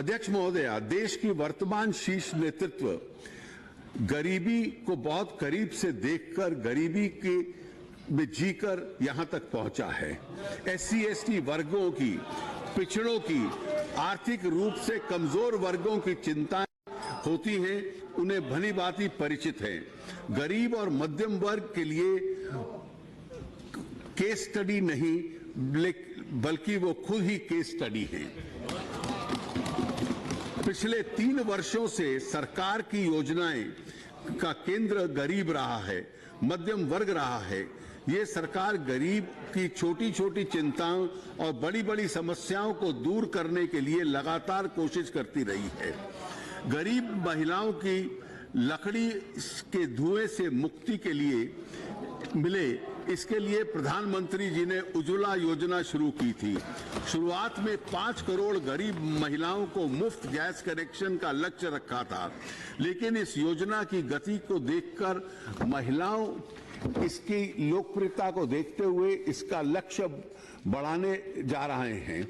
अध्यक्ष महोदया, देश की वर्तमान शीर्ष नेतृत्व गरीबी को बहुत करीब से देखकर गरीबी के में जीकर यहां तक पहुंचा है। SC/ST वर्गों की, पिछड़ों की, आर्थिक रूप से कमजोर वर्गों की चिंताएं होती हैं, उन्हें भली भांति परिचित है। गरीब और मध्यम वर्ग के लिए केस स्टडी नहीं बल्कि वो खुद ही केस स्टडी हैं। पिछले 3 वर्षों से सरकार की योजनाएं का केंद्र गरीब रहा है, मध्यम वर्ग रहा है। ये सरकार गरीब की छोटी छोटी चिंताओं और बड़ी बड़ी समस्याओं को दूर करने के लिए लगातार कोशिश करती रही है। गरीब महिलाओं की लकड़ी के धुएं से मुक्ति के लिए मिले, इसके लिए प्रधानमंत्री जी ने उज्ज्वला योजना शुरू की थी। शुरुआत में 5 करोड़ गरीब महिलाओं को मुफ्त गैस कनेक्शन का लक्ष्य रखा था, लेकिन इस योजना की गति को देखकर महिलाओं इसकी लोकप्रियता को देखते हुए इसका लक्ष्य बढ़ाने जा रहे हैं।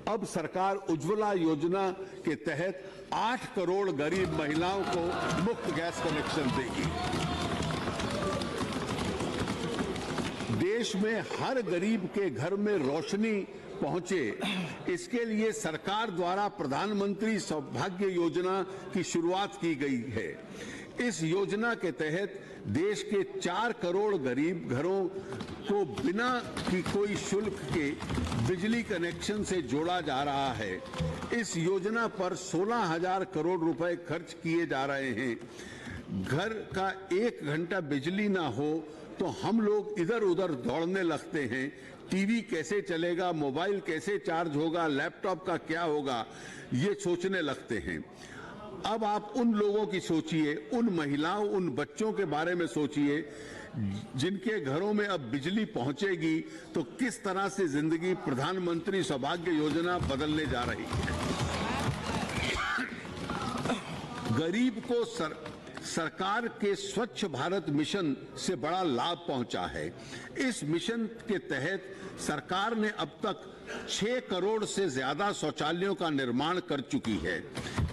अब सरकार उज्ज्वला योजना के तहत 8 करोड़ गरीब महिलाओं को मुफ्त गैस कनेक्शन देगी। देश में हर गरीब के घर में रोशनी पहुंचे, इसके लिए सरकार द्वारा प्रधानमंत्री सौभाग्य योजना की शुरुआत की गई है। इस योजना के तहत देश के 4 करोड़ गरीब घरों को बिना की कोई शुल्क के बिजली कनेक्शन से जोड़ा जा रहा है। इस योजना पर 16,000 करोड़ रुपए खर्च किए जा रहे हैं। घर का 1 घंटा बिजली ना हो तो हम लोग इधर उधर दौड़ने लगते हैं। टीवी कैसे चलेगा, मोबाइल कैसे चार्ज होगा, लैपटॉप का क्या होगा, ये सोचने लगते हैं। अब आप उन लोगों की सोचिए, उन महिलाओं, उन बच्चों के बारे में सोचिए जिनके घरों में अब बिजली पहुंचेगी तो किस तरह से जिंदगी प्रधानमंत्री सौभाग्य योजना बदलने जा रही है। गरीब को सरकार के स्वच्छ भारत मिशन से बड़ा लाभ पहुंचा है। इस मिशन के तहत सरकार ने अब तक 6 करोड़ से ज्यादा शौचालयों का निर्माण कर चुकी है।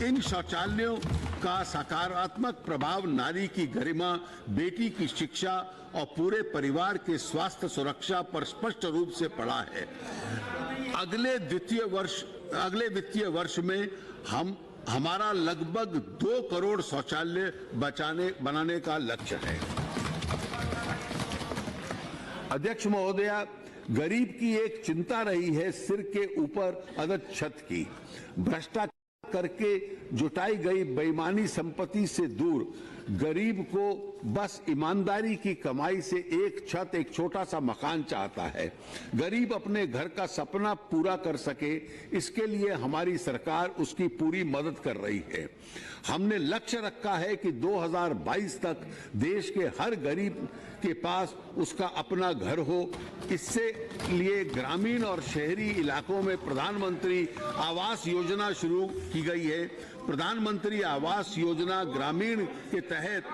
इन शौचालयों का सकारात्मक प्रभाव नारी की गरिमा, बेटी की शिक्षा और पूरे परिवार के स्वास्थ्य सुरक्षा पर स्पष्ट रूप से पड़ा है। अगले वित्तीय वर्ष में हमारा लगभग 2 करोड़ शौचालय बनाने का लक्ष्य है। अध्यक्ष महोदया, गरीब की एक चिंता रही है सिर के ऊपर अदद छत की। भ्रष्टाचार करके जुटाई गई बेईमानी संपत्ति से दूर गरीब को बस ईमानदारी की कमाई से एक छत, एक छोटा सा मकान चाहता है। गरीब अपने घर का सपना पूरा कर सके, इसके लिए हमारी सरकार उसकी पूरी मदद कर रही है। हमने लक्ष्य रखा है कि 2022 तक देश के हर गरीब के पास उसका अपना घर हो। इससे लिए ग्रामीण और शहरी इलाकों में प्रधानमंत्री आवास योजना शुरू की गई है। प्रधानमंत्री आवास योजना ग्रामीण के तहत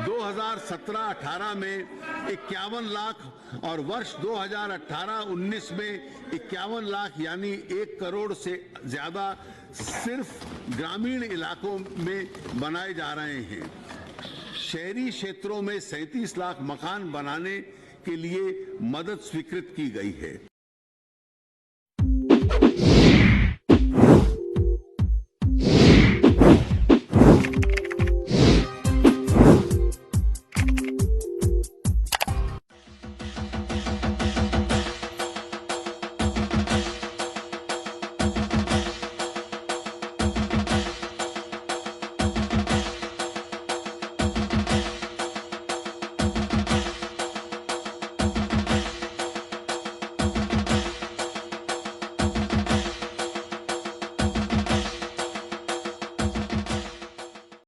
2017-18 में 51 लाख और वर्ष 2018-19 में 51 लाख यानी 1 करोड़ से ज्यादा सिर्फ ग्रामीण इलाकों में बनाए जा रहे हैं। शहरी क्षेत्रों में 37 लाख मकान बनाने के लिए मदद स्वीकृत की गई है।